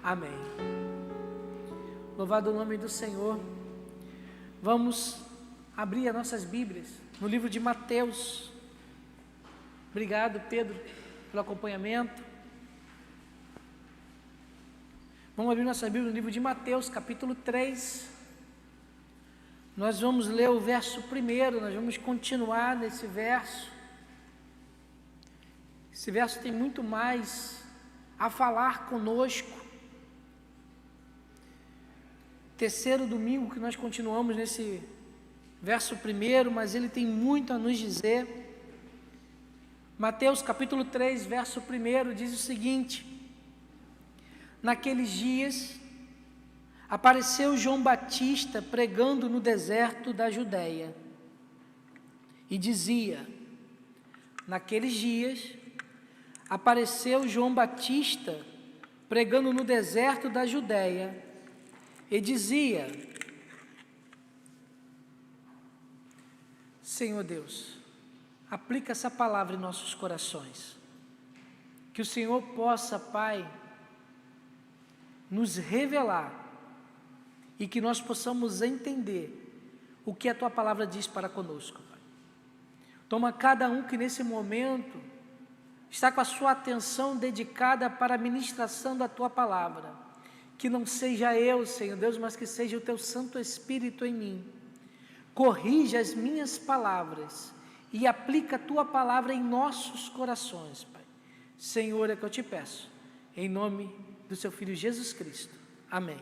Amém. Louvado o nome do Senhor. Vamos abrir as nossas Bíblias no livro de Mateus. Obrigado, Pedro, pelo acompanhamento. Vamos abrir nossa Bíblia no livro de Mateus, capítulo 3. Nós vamos ler o verso 1, nós vamos continuar nesse verso. Esse verso tem muito mais a falar conosco. Terceiro domingo que nós continuamos nesse verso 1, mas ele tem muito a nos dizer. Mateus capítulo 3, verso 1 diz o seguinte: naqueles dias apareceu João Batista pregando no deserto da Judeia e dizia, naqueles dias apareceu João Batista pregando no deserto da Judeia e dizia: Senhor Deus, aplica essa palavra em nossos corações, que o Senhor possa, Pai, nos revelar e que nós possamos entender o que a Tua palavra diz para conosco, Pai. Toma cada um que nesse momento está com a sua atenção dedicada para a ministração da Tua palavra. Que não seja eu, Senhor Deus, mas que seja o Teu Santo Espírito em mim. Corrija as minhas palavras e aplica a Tua palavra em nossos corações, Pai. Senhor, é que eu te peço, em nome do Seu Filho Jesus Cristo. Amém.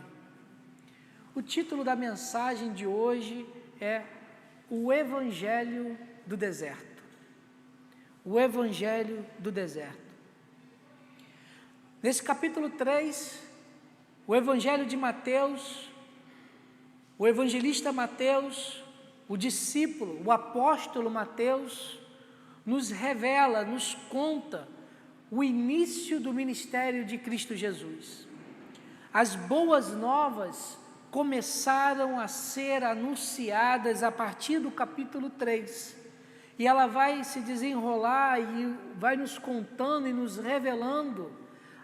O título da mensagem de hoje é O Evangelho do Deserto. O Evangelho do Deserto. Nesse capítulo 3, o Evangelho de Mateus, o evangelista Mateus, o discípulo, o apóstolo Mateus, nos revela, nos conta o início do ministério de Cristo Jesus. As boas novas começaram a ser anunciadas a partir do capítulo 3, e ela vai se desenrolar e vai nos contando e nos revelando,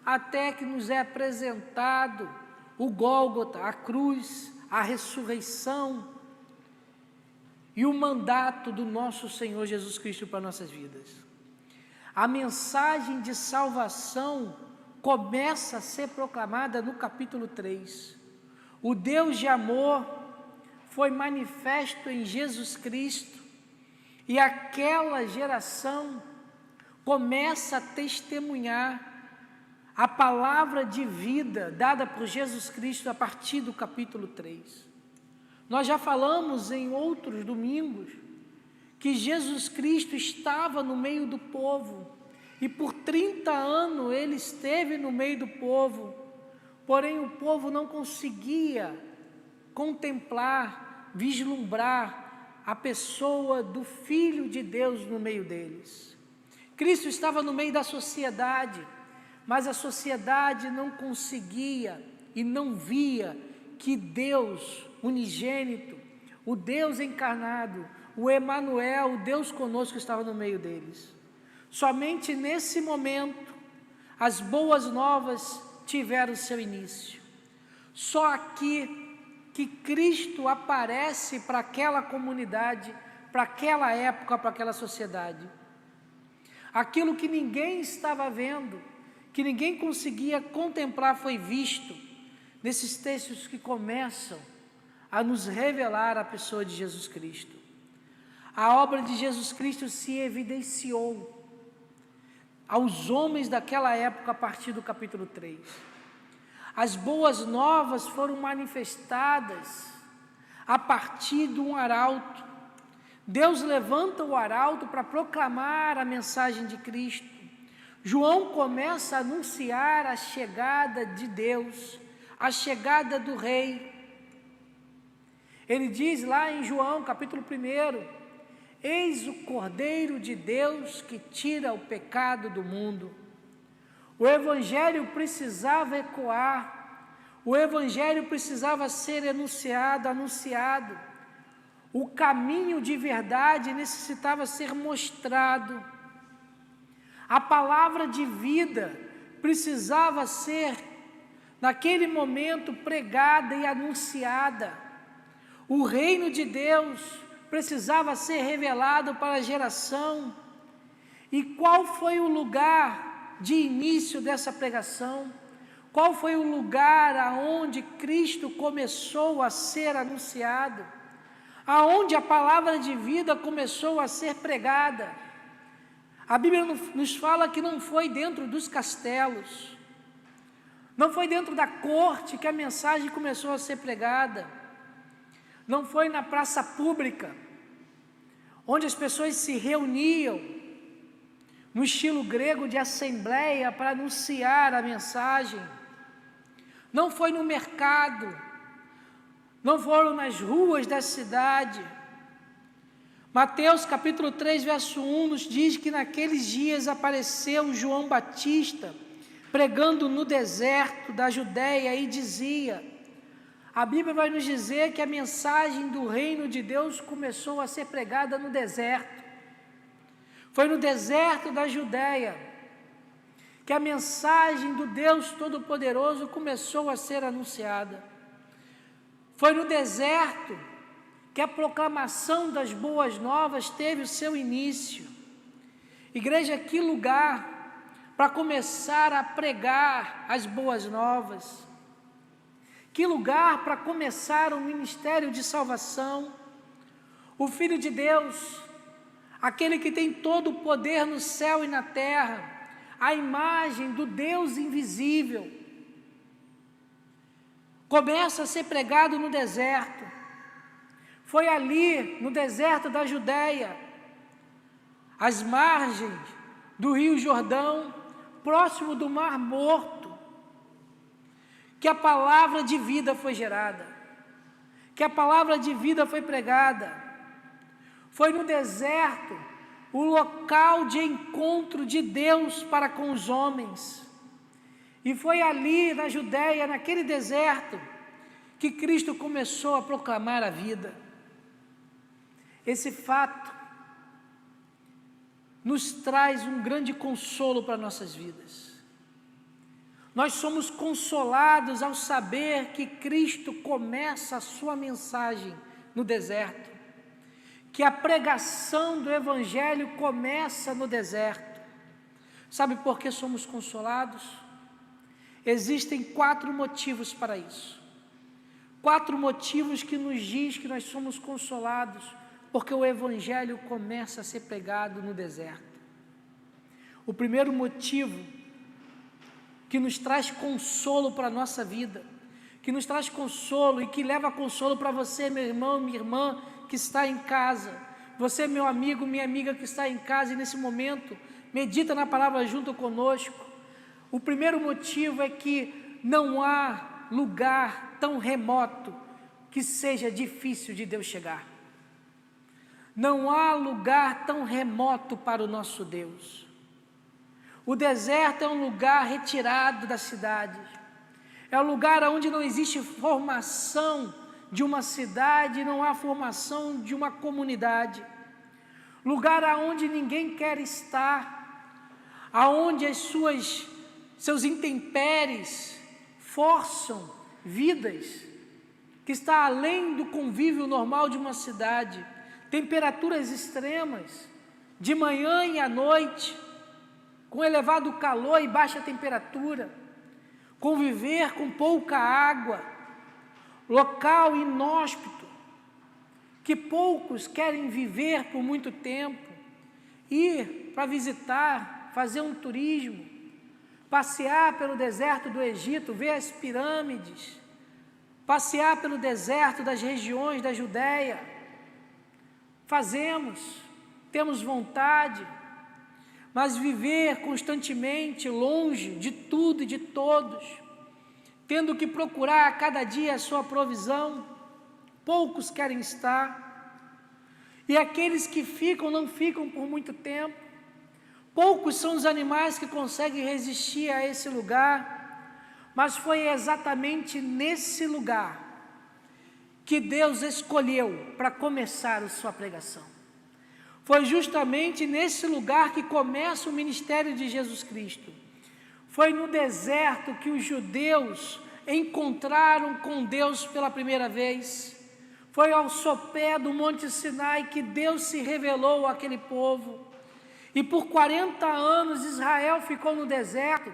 até que nos é apresentado o Gólgota, a cruz, a ressurreição e o mandato do nosso Senhor Jesus Cristo para nossas vidas. A mensagem de salvação começa a ser proclamada no capítulo 3. O Deus de amor foi manifesto em Jesus Cristo e aquela geração começa a testemunhar a palavra de vida dada por Jesus Cristo a partir do capítulo 3. Nós já falamos em outros domingos que Jesus Cristo estava no meio do povo e por 30 anos ele esteve no meio do povo, porém o povo não conseguia contemplar, vislumbrar a pessoa do Filho de Deus no meio deles. Cristo estava no meio da sociedade, mas a sociedade não conseguia e não via que Deus unigênito, o Deus encarnado, o Emanuel, o Deus conosco, estava no meio deles. Somente nesse momento as boas novas tiveram seu início. Só aqui que Cristo aparece para aquela comunidade, para aquela época, para aquela sociedade. Aquilo que ninguém estava vendo, que ninguém conseguia contemplar, foi visto nesses textos que começam a nos revelar a pessoa de Jesus Cristo. A obra de Jesus Cristo se evidenciou aos homens daquela época a partir do capítulo 3. As boas novas foram manifestadas a partir de um arauto. Deus levanta o arauto para proclamar a mensagem de Cristo. João começa a anunciar a chegada de Deus, a chegada do Rei. Ele diz lá em João, capítulo 1, eis o Cordeiro de Deus que tira o pecado do mundo. O Evangelho precisava ecoar, o Evangelho precisava ser anunciado. O caminho de verdade necessitava ser mostrado. A palavra de vida precisava ser naquele momento pregada e anunciada. O reino de Deus precisava ser revelado para a geração. E qual foi o lugar de início dessa pregação? Qual foi o lugar aonde Cristo começou a ser anunciado? Aonde a palavra de vida começou a ser pregada? A Bíblia nos fala que não foi dentro dos castelos, não foi dentro da corte que a mensagem começou a ser pregada, não foi na praça pública, onde as pessoas se reuniam, no estilo grego de assembleia, para anunciar a mensagem, não foi no mercado, não foram nas ruas da cidade. Mateus capítulo 3, verso 1 nos diz que naqueles dias apareceu João Batista, pregando no deserto da Judéia e dizia, a Bíblia vai nos dizer que a mensagem do reino de Deus começou a ser pregada no deserto. Foi no deserto da Judéia que a mensagem do Deus Todo-Poderoso começou a ser anunciada. Foi no deserto que a proclamação das boas novas teve o seu início. Igreja, que lugar para começar a pregar as boas novas. Que lugar para começar o ministério de salvação. O Filho de Deus, aquele que tem todo o poder no céu e na terra, a imagem do Deus invisível, começa a ser pregado no deserto. Foi ali, no deserto da Judéia, às margens do Rio Jordão, próximo do Mar Morto, que a palavra de vida foi gerada, que a palavra de vida foi pregada. Foi no deserto o local de encontro de Deus para com os homens. E foi ali na Judéia, naquele deserto, que Cristo começou a proclamar a vida. Esse fato nos traz um grande consolo para nossas vidas. Nós somos consolados ao saber que Cristo começa a sua mensagem no deserto, que a pregação do Evangelho começa no deserto. Sabe por que somos consolados? Existem 4 motivos para isso. 4 motivos que nos diz que nós somos consolados, porque o Evangelho começa a ser pregado no deserto. O primeiro motivo que nos traz consolo para a nossa vida, que nos traz consolo e que leva consolo para você, meu irmão, minha irmã, que está em casa, você, meu amigo, minha amiga que está em casa e nesse momento medita na palavra junto conosco. O primeiro motivo é que não há lugar tão remoto que seja difícil de Deus chegar. Não há lugar tão remoto para o nosso Deus. O deserto é um lugar retirado da cidade, é um lugar onde não existe formação de uma cidade, não há formação de uma comunidade, lugar aonde ninguém quer estar, aonde seus intempéries forçam vidas que está além do convívio normal de uma cidade, temperaturas extremas, de manhã e à noite, com elevado calor e baixa temperatura, conviver com pouca água, local inóspito, que poucos querem viver por muito tempo, ir para visitar, fazer um turismo, passear pelo deserto do Egito, ver as pirâmides, passear pelo deserto das regiões da Judéia. Fazemos, temos vontade, mas viver constantemente longe de tudo e de todos, tendo que procurar a cada dia a sua provisão, poucos querem estar, e aqueles que ficam, não ficam por muito tempo. Poucos são os animais que conseguem resistir a esse lugar, mas foi exatamente nesse lugar que Deus escolheu para começar a sua pregação. Foi justamente nesse lugar que começa o ministério de Jesus Cristo. Foi no deserto que os judeus encontraram com Deus pela primeira vez. Foi ao sopé do Monte Sinai que Deus se revelou àquele povo. E por 40 anos Israel ficou no deserto,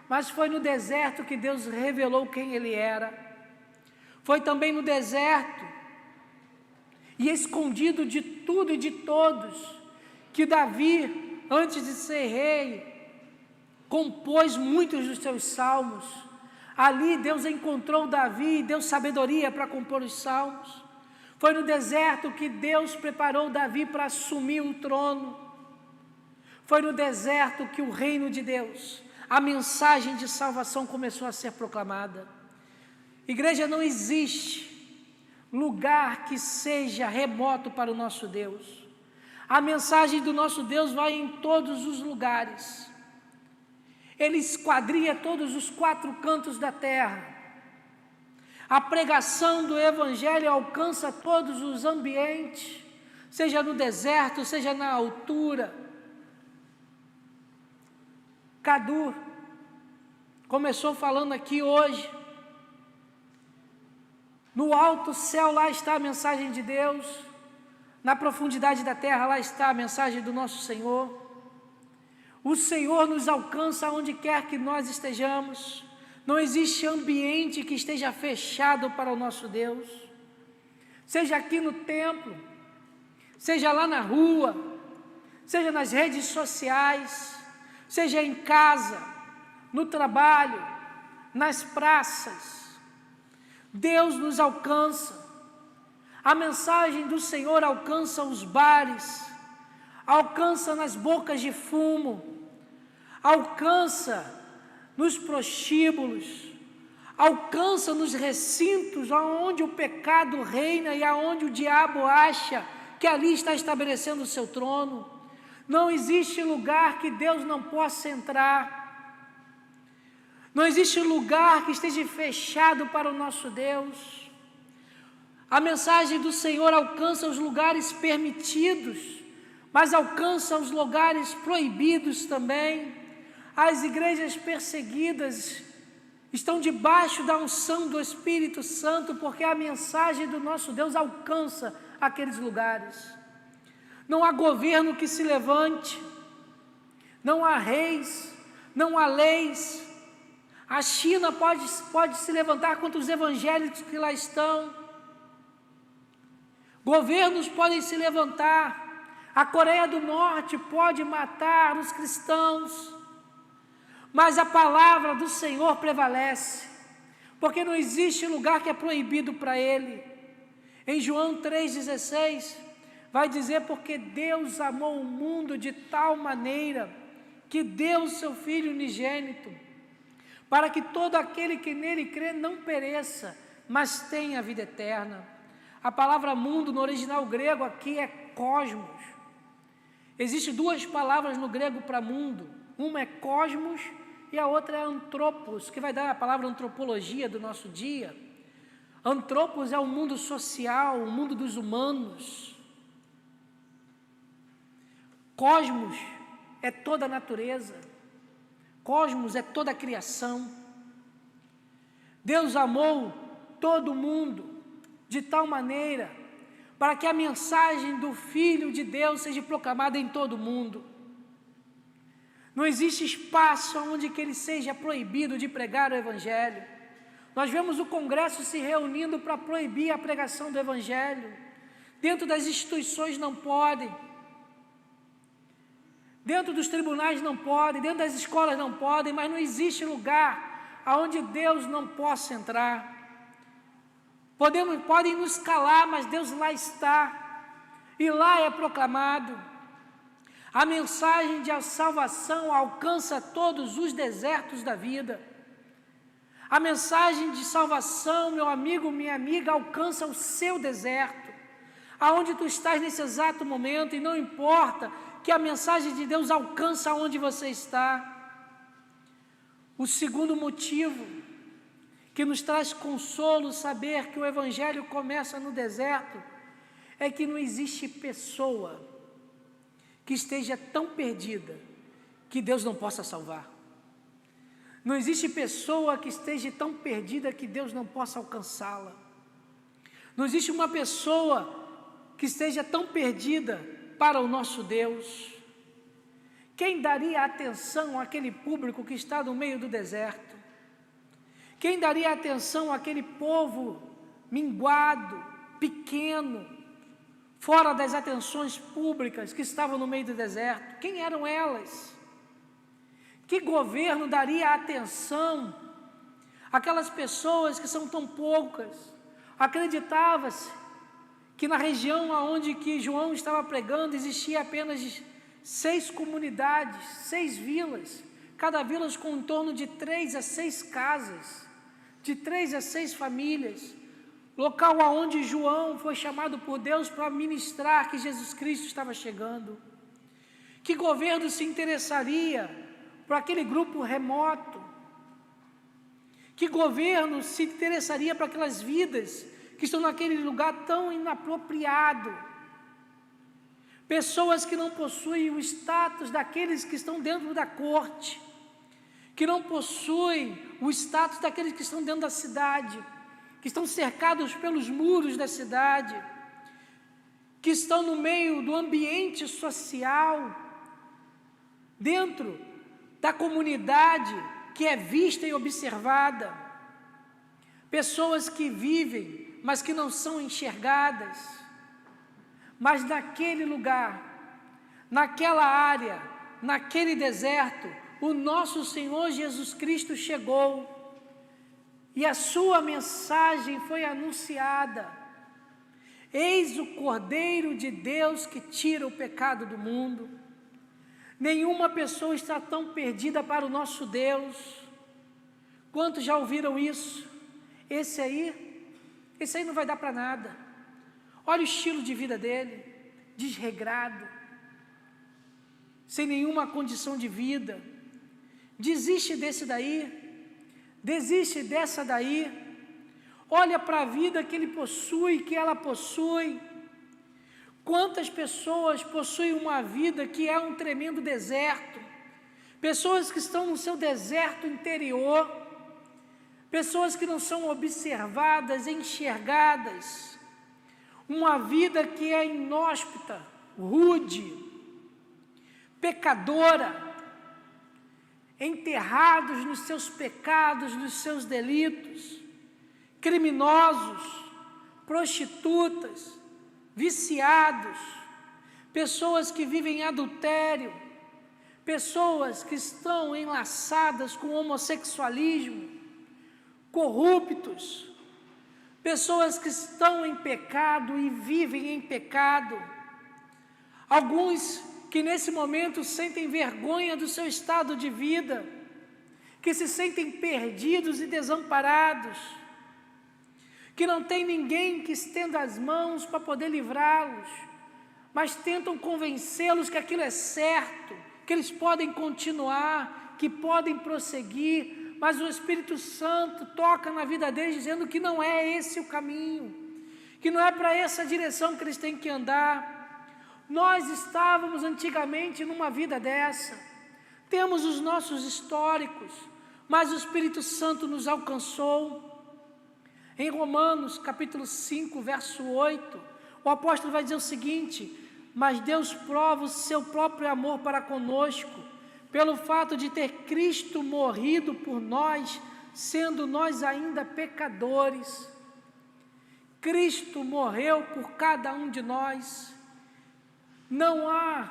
mas foi no deserto que Deus revelou quem Ele era. Foi também no deserto, e escondido de tudo e de todos, que Davi, antes de ser rei, compôs muitos dos seus salmos. Ali Deus encontrou Davi e deu sabedoria para compor os salmos. Foi no deserto que Deus preparou Davi para assumir o trono. Foi no deserto que o reino de Deus, a mensagem de salvação começou a ser proclamada. Igreja, não existe lugar que seja remoto para o nosso Deus. A mensagem do nosso Deus vai em todos os lugares. Ele esquadria todos os 4 cantos da terra. A pregação do Evangelho alcança todos os ambientes, seja no deserto, seja na altura. Cadu começou falando aqui hoje. No alto céu, lá está a mensagem de Deus. Na profundidade da terra, lá está a mensagem do nosso Senhor. O Senhor nos alcança onde quer que nós estejamos. Não existe ambiente que esteja fechado para o nosso Deus. Seja aqui no templo, seja lá na rua, seja nas redes sociais, seja em casa, no trabalho, nas praças. Deus nos alcança. A mensagem do Senhor alcança os bares, alcança nas bocas de fumo, alcança nos prostíbulos, alcança nos recintos onde o pecado reina e aonde o diabo acha que ali está estabelecendo o seu trono. Não existe lugar que Deus não possa entrar. Não existe lugar que esteja fechado para o nosso Deus. A mensagem do Senhor alcança os lugares permitidos, mas alcança os lugares proibidos também. As igrejas perseguidas estão debaixo da unção do Espírito Santo, porque a mensagem do nosso Deus alcança aqueles lugares. Não há governo que se levante, não há reis, não há leis. A China pode se levantar contra os evangélicos que lá estão. Governos podem se levantar. A Coreia do Norte pode matar os cristãos. Mas a palavra do Senhor prevalece, porque não existe lugar que é proibido para Ele. Em João 3,16, vai dizer: porque Deus amou o mundo de tal maneira, que deu o seu Filho unigênito, para que todo aquele que nele crê não pereça, mas tenha a vida eterna. A palavra mundo no original grego aqui é cosmos. Existem 2 palavras no grego para mundo. Uma é cosmos e a outra é antropos, que vai dar a palavra antropologia do nosso dia. Antropos é o mundo social, o mundo dos humanos. Cosmos é toda a natureza. Cosmos é toda a criação. Deus amou todo mundo de tal maneira para que a mensagem do Filho de Deus seja proclamada em todo o mundo. Não existe espaço onde que ele seja proibido de pregar o Evangelho. Nós vemos o Congresso se reunindo para proibir a pregação do Evangelho. Dentro das instituições não podem. Dentro dos tribunais não podem, dentro das escolas não podem, mas não existe lugar aonde Deus não possa entrar. Podem nos calar, mas Deus lá está, e lá é proclamado. A mensagem de salvação alcança todos os desertos da vida. A mensagem de salvação, meu amigo, minha amiga, alcança o seu deserto, aonde tu estás nesse exato momento, e não importa que a mensagem de Deus alcança onde você está. O segundo motivo que nos traz consolo saber que o Evangelho começa no deserto é que não existe pessoa que esteja tão perdida que Deus não possa salvar. Não existe pessoa que esteja tão perdida que Deus não possa alcançá-la. Não existe uma pessoa que esteja tão perdida para o nosso Deus. Quem daria atenção àquele público que está no meio do deserto? Quem daria atenção àquele povo minguado, pequeno, fora das atenções públicas que estavam no meio do deserto? Quem eram elas? Que governo daria atenção àquelas pessoas que são tão poucas? Acreditava-se que na região onde que João estava pregando existia apenas 6 comunidades, 6 vilas, cada vila com em torno de 3 a 6 casas, de 3 a 6 famílias, local aonde João foi chamado por Deus para ministrar que Jesus Cristo estava chegando. Que governo se interessaria por aquele grupo remoto? Que governo se interessaria para aquelas vidas que estão naquele lugar tão inapropriado? Pessoas que não possuem o status daqueles que estão dentro da corte, que não possuem o status daqueles que estão dentro da cidade, que estão cercados pelos muros da cidade, que estão no meio do ambiente social, dentro da comunidade que é vista e observada, pessoas que vivem, mas que não são enxergadas. Mas naquele lugar, naquela área, naquele deserto, o nosso Senhor Jesus Cristo chegou e a sua mensagem foi anunciada: eis o Cordeiro de Deus que tira o pecado do mundo. Nenhuma pessoa está tão perdida para o nosso Deus. Quantos já ouviram isso? Esse aí não vai dar para nada. Olha o estilo de vida dele, desregrado, sem nenhuma condição de vida. Desiste desse daí, desiste dessa daí. Olha para a vida que ele possui, que ela possui. Quantas pessoas possuem uma vida que é um tremendo deserto? Pessoas que estão no seu deserto interior, pessoas que não são observadas, enxergadas, uma vida que é inóspita, rude, pecadora, enterrados nos seus pecados, nos seus delitos, criminosos, prostitutas, viciados, pessoas que vivem em adultério, pessoas que estão enlaçadas com homossexualismo, corruptos, pessoas que estão em pecado e vivem em pecado, alguns que nesse momento sentem vergonha do seu estado de vida, que se sentem perdidos e desamparados, que não tem ninguém que estenda as mãos para poder livrá-los, mas tentam convencê-los que aquilo é certo, que eles podem continuar, que podem prosseguir, mas o Espírito Santo toca na vida deles dizendo que não é esse o caminho, que não é para essa direção que eles têm que andar. Nós estávamos antigamente numa vida dessa, temos os nossos históricos, mas o Espírito Santo nos alcançou. Em Romanos capítulo 5, verso 8, o apóstolo vai dizer o seguinte: mas Deus prova o seu próprio amor para conosco, pelo fato de ter Cristo morrido por nós, sendo nós ainda pecadores. Cristo morreu por cada um de nós. Não há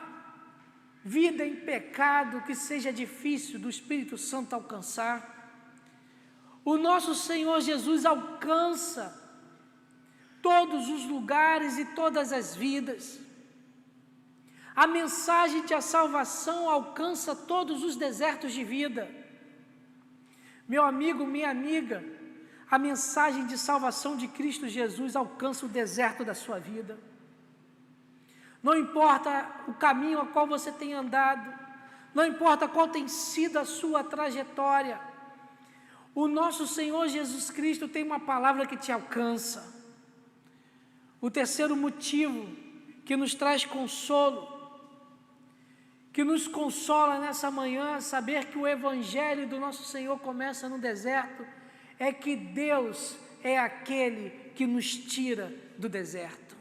vida em pecado que seja difícil do Espírito Santo alcançar. O nosso Senhor Jesus alcança todos os lugares e todas as vidas. A mensagem de a salvação alcança todos os desertos de vida. Meu amigo, minha amiga, a mensagem de salvação de Cristo Jesus alcança o deserto da sua vida. Não importa o caminho a qual você tem andado, não importa qual tem sido a sua trajetória, o nosso Senhor Jesus Cristo tem uma palavra que te alcança. O terceiro motivo que nos traz consolo, que nos consola nessa manhã, saber que o Evangelho do nosso Senhor começa no deserto, é que Deus é aquele que nos tira do deserto.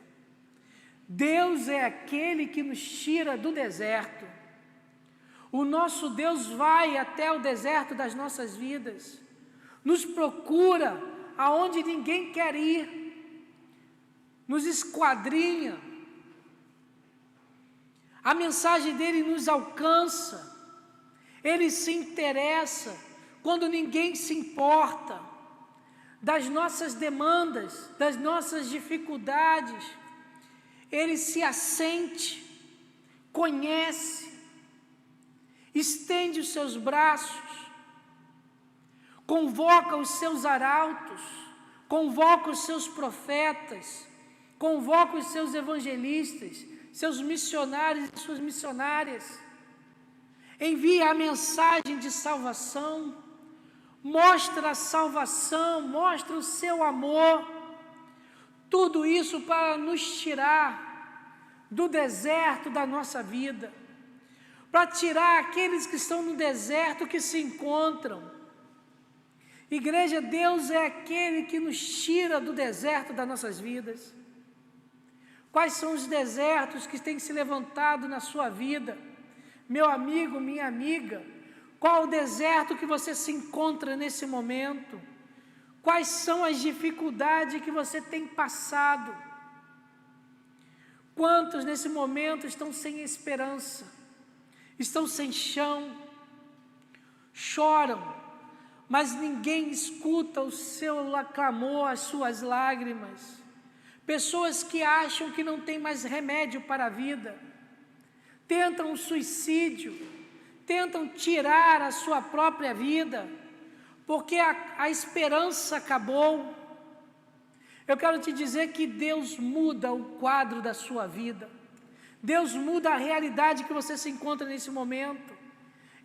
Deus é aquele que nos tira do deserto. O nosso Deus vai até o deserto das nossas vidas, nos procura aonde ninguém quer ir, nos esquadrinha. A mensagem dele nos alcança, ele se interessa quando ninguém se importa das nossas demandas, das nossas dificuldades. Ele se assente, conhece, estende os seus braços, convoca os seus arautos, convoca os seus profetas, convoca os seus evangelistas, seus missionários e suas missionárias, envia a mensagem de salvação, mostra a salvação, mostra o seu amor, tudo isso para nos tirar do deserto da nossa vida, para tirar aqueles que estão no deserto que se encontram. Igreja, Deus é aquele que nos tira do deserto das nossas vidas. Quais são os desertos que têm se levantado na sua vida? Meu amigo, minha amiga, qual o deserto que você se encontra nesse momento? Quais são as dificuldades que você tem passado? Quantos nesse momento estão sem esperança, estão sem chão, choram, mas ninguém escuta o seu clamor, as suas lágrimas? Pessoas que acham que não tem mais remédio para a vida, tentam o suicídio, tentam tirar a sua própria vida, porque a esperança acabou. Eu quero te dizer que Deus muda o quadro da sua vida, Deus muda a realidade que você se encontra nesse momento.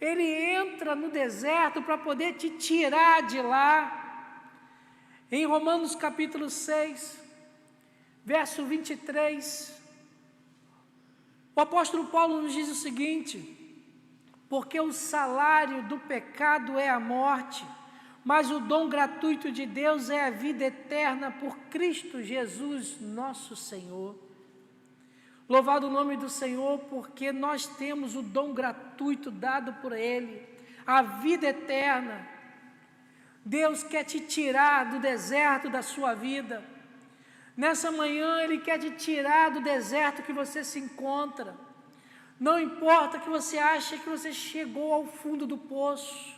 Ele entra no deserto para poder te tirar de lá. Em Romanos capítulo 6, verso 23, o apóstolo Paulo nos diz o seguinte: porque o salário do pecado é a morte, mas o dom gratuito de Deus é a vida eterna por Cristo Jesus, nosso Senhor. Louvado o nome do Senhor, porque nós temos o dom gratuito dado por Ele, a vida eterna. Deus quer te tirar do deserto da sua vida. Nessa manhã Ele quer te tirar do deserto que você se encontra. Não importa que você ache que você chegou ao fundo do poço,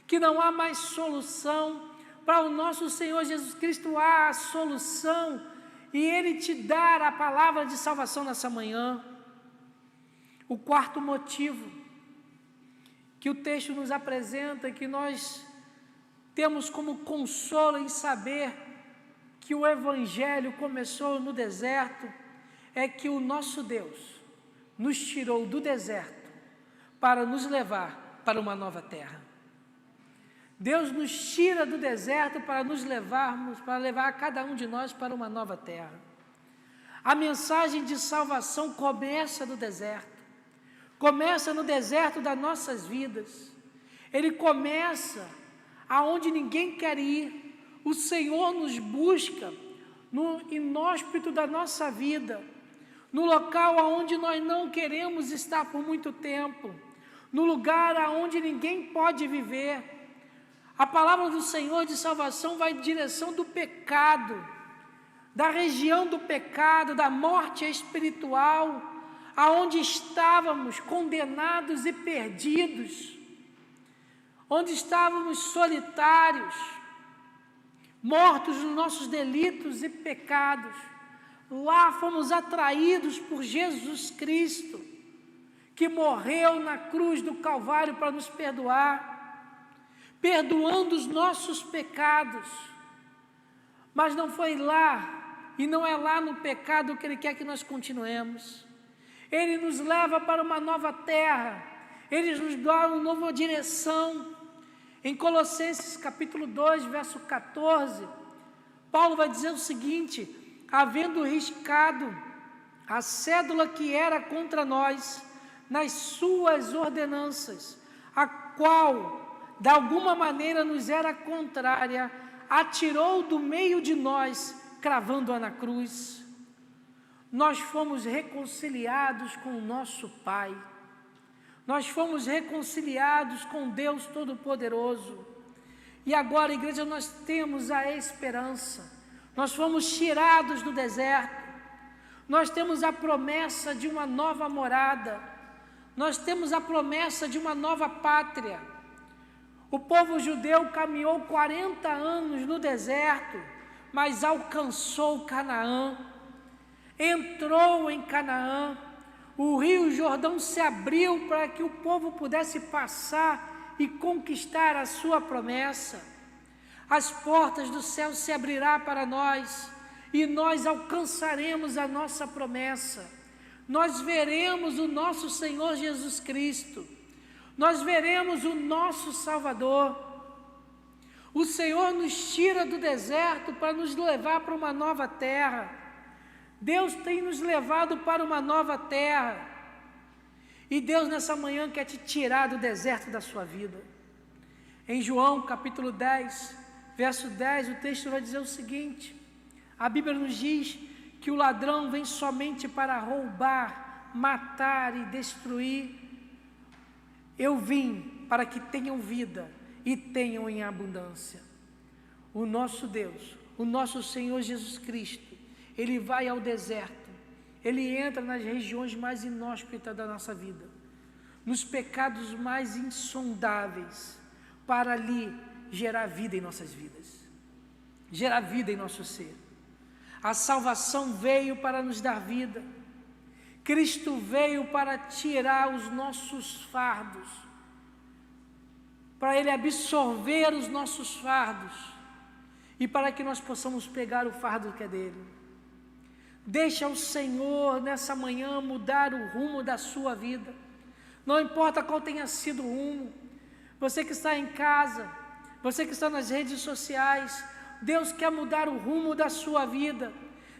que não há mais solução. Para o nosso Senhor Jesus Cristo há a solução, e Ele te dá a palavra de salvação nessa manhã. O quarto motivo que o texto nos apresenta, que nós temos como consolo em saber que o Evangelho começou no deserto, é que o nosso Deus nos tirou do deserto para nos levar para uma nova terra. Deus nos tira do deserto para nos levarmos, para levar cada um de nós para uma nova terra. A mensagem de salvação começa no deserto, começa no deserto das nossas vidas. Ele começa aonde ninguém quer ir. O Senhor nos busca no inóspito da nossa vida, no local aonde nós não queremos estar por muito tempo, no lugar aonde ninguém pode viver. A palavra do Senhor de salvação vai em direção do pecado, da região do pecado, da morte espiritual, aonde estávamos condenados e perdidos, onde estávamos solitários, mortos nos nossos delitos e pecados. Lá fomos atraídos por Jesus Cristo, que morreu na cruz do Calvário para nos perdoar, perdoando os nossos pecados. Mas não foi lá, e não é lá no pecado que Ele quer que nós continuemos. Ele nos leva para uma nova terra, Ele nos dá uma nova direção. Em Colossenses capítulo 2, verso 14, Paulo vai dizer o seguinte: havendo riscado a cédula que era contra nós, nas suas ordenanças, a qual, de alguma maneira, nos era contrária, atirou do meio de nós, cravando-a na cruz. Nós fomos reconciliados com o nosso Pai. Nós fomos reconciliados com Deus Todo-Poderoso. E agora, igreja, nós temos a esperança. Nós fomos tirados do deserto. Nós temos a promessa de uma nova morada. Nós temos a promessa de uma nova pátria. O povo judeu caminhou 40 anos no deserto, mas alcançou Canaã. Entrou em Canaã. O rio Jordão se abriu para que o povo pudesse passar e conquistar a sua promessa. As portas do céu se abrirão para nós e nós alcançaremos a nossa promessa. Nós veremos o nosso Senhor Jesus Cristo. Nós veremos o nosso Salvador. O Senhor nos tira do deserto para nos levar para uma nova terra. Deus tem nos levado para uma nova terra. E Deus nessa manhã quer te tirar do deserto da sua vida. Em João capítulo 10, verso 10, o texto vai dizer o seguinte: a Bíblia nos diz que o ladrão vem somente para roubar, matar e destruir. Eu vim para que tenham vida e tenham em abundância. O nosso Deus, o nosso Senhor Jesus Cristo, Ele vai ao deserto, Ele entra nas regiões mais inóspitas da nossa vida, nos pecados mais insondáveis, para ali gerar vida em nossas vidas, gerar vida em nosso ser. A salvação veio para nos dar vida. Cristo veio para tirar os nossos fardos, para Ele absorver os nossos fardos e para que nós possamos pegar o fardo que é dele. Deixa o Senhor nessa manhã mudar o rumo da sua vida. Não importa qual tenha sido o rumo. Você que está em casa, você que está nas redes sociais, Deus quer mudar o rumo da sua vida.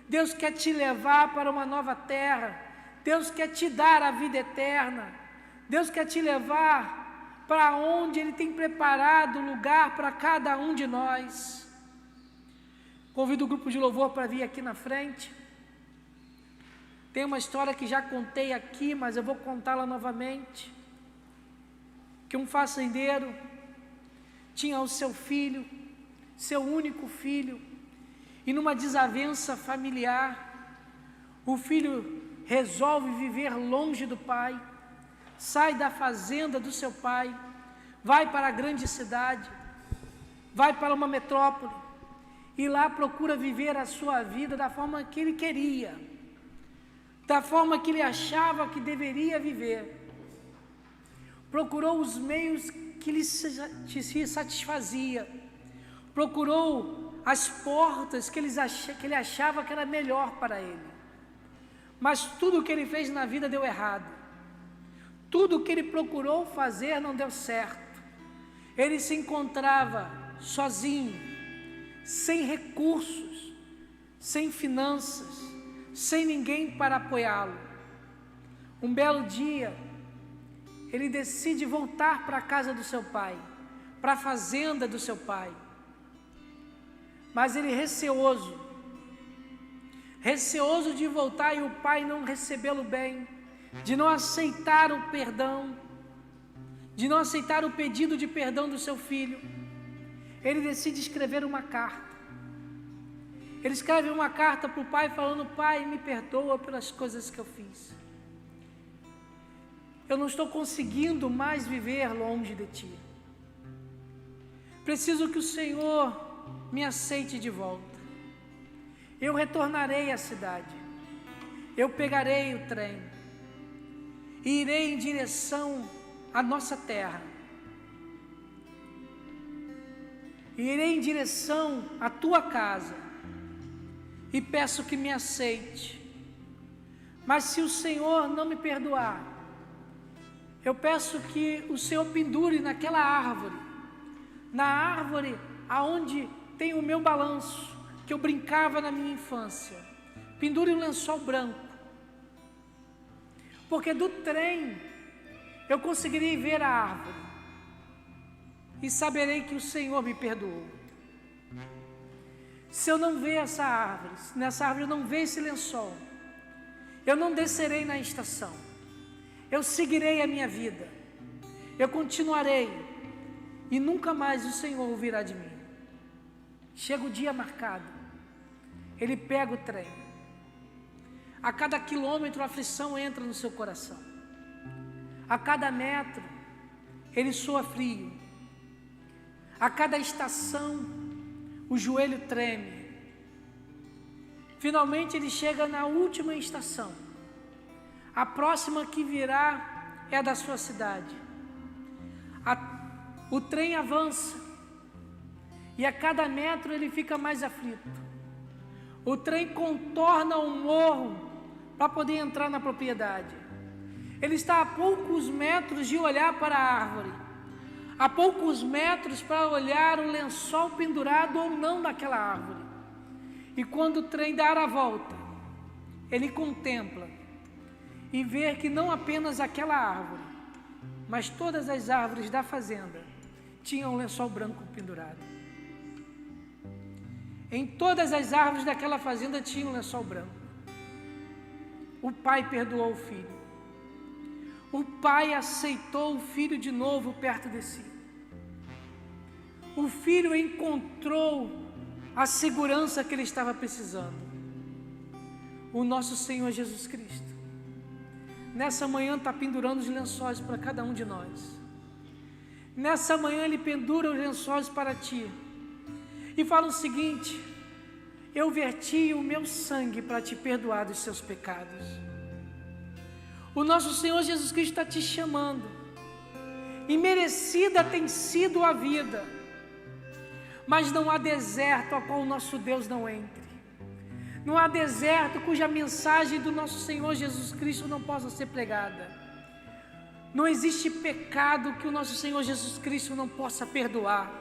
Deus quer te levar para uma nova terra. Deus quer te dar a vida eterna. Deus quer te levar para onde Ele tem preparado lugar para cada um de nós. Convido o grupo de louvor para vir aqui na frente. Tem uma história que já contei aqui, mas eu vou contá-la novamente. Que um fazendeiro tinha o seu filho, seu único filho, e numa desavença familiar, o filho resolve viver longe do pai, sai da fazenda do seu pai, vai para a grande cidade, vai para uma metrópole, e lá procura viver a sua vida da forma que ele queria, da forma que ele achava que deveria viver. Procurou os meios que lhe se satisfazia, procurou as portas que ele achava que era melhor para ele. Mas tudo o que ele fez na vida deu errado. Tudo o que ele procurou fazer não deu certo. Ele se encontrava sozinho, sem recursos, sem finanças, sem ninguém para apoiá-lo. Um belo dia, ele decide voltar para a casa do seu pai, para a fazenda do seu pai. Mas ele receoso de voltar e o pai não recebê-lo bem, de não aceitar o perdão, de não aceitar o pedido de perdão do seu filho, ele decide escrever uma carta. Ele escreve uma carta para o pai falando: pai, me perdoa pelas coisas que eu fiz. Eu não estou conseguindo mais viver longe de ti. Preciso que o Senhor me aceite de volta. Eu retornarei à cidade. Eu pegarei o trem e irei em direção à nossa terra. Irei em direção à tua casa e peço que me aceite. Mas se o Senhor não me perdoar, eu peço que o Senhor pendure naquela árvore, na árvore aonde tem o meu balanço, que eu brincava na minha infância, pendure um lençol branco, porque do trem eu conseguirei ver a árvore e saberei que o Senhor me perdoou. Se eu não ver essa árvore, nessa árvore eu não ver esse lençol, eu não descerei na estação, eu seguirei a minha vida, eu continuarei e nunca mais o Senhor ouvirá de mim. Chega o dia marcado, ele pega o trem, a cada quilômetro a aflição entra no seu coração, a cada metro ele soa frio, a cada estação o joelho treme. Finalmente ele chega na última estação, a próxima que virá é a da sua cidade. O trem avança e a cada metro ele fica mais aflito. O trem contorna um morro para poder entrar na propriedade. Ele está a poucos metros de olhar para a árvore, a poucos metros para olhar o lençol pendurado ou não naquela árvore. E quando o trem dar a volta, ele contempla e vê que não apenas aquela árvore, mas todas as árvores da fazenda tinham um lençol branco pendurado. Em todas as árvores daquela fazenda tinha um lençol branco. O pai perdoou o filho. O pai aceitou o filho de novo perto de si. O filho encontrou a segurança que ele estava precisando. O nosso Senhor Jesus Cristo, nessa manhã está pendurando os lençóis para cada um de nós. Nessa manhã ele pendura os lençóis para ti e fala o seguinte: eu verti o meu sangue para te perdoar dos seus pecados. O nosso Senhor Jesus Cristo está te chamando, e merecida tem sido a vida, mas não há deserto a qual o nosso Deus não entre. Não há deserto cuja mensagem do nosso Senhor Jesus Cristo não possa ser pregada. Não existe pecado que o nosso Senhor Jesus Cristo não possa perdoar,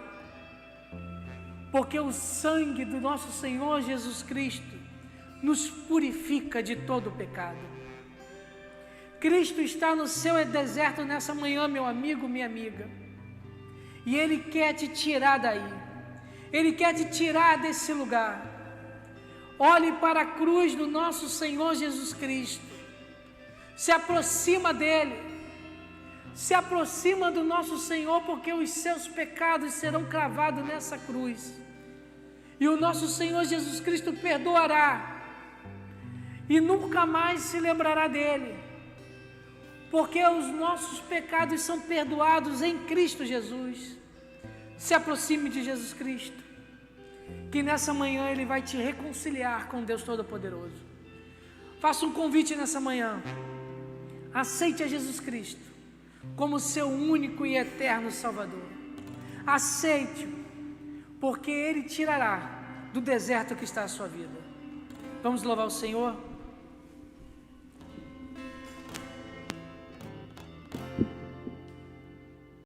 porque o sangue do nosso Senhor Jesus Cristo nos purifica de todo o pecado. Cristo está no seu deserto nessa manhã, meu amigo, minha amiga, e Ele quer te tirar daí, Ele quer te tirar desse lugar. Olhe para a cruz do nosso Senhor Jesus Cristo, se aproxima dEle, se aproxima do nosso Senhor, porque os seus pecados serão cravados nessa cruz, e o nosso Senhor Jesus Cristo perdoará, e nunca mais se lembrará dEle, porque os nossos pecados são perdoados em Cristo Jesus. Se aproxime de Jesus Cristo, que nessa manhã Ele vai te reconciliar com Deus Todo-Poderoso. Faça um convite nessa manhã, aceite a Jesus Cristo como seu único e eterno Salvador. Aceite-o, porque Ele tirará do deserto que está a sua vida. Vamos louvar o Senhor?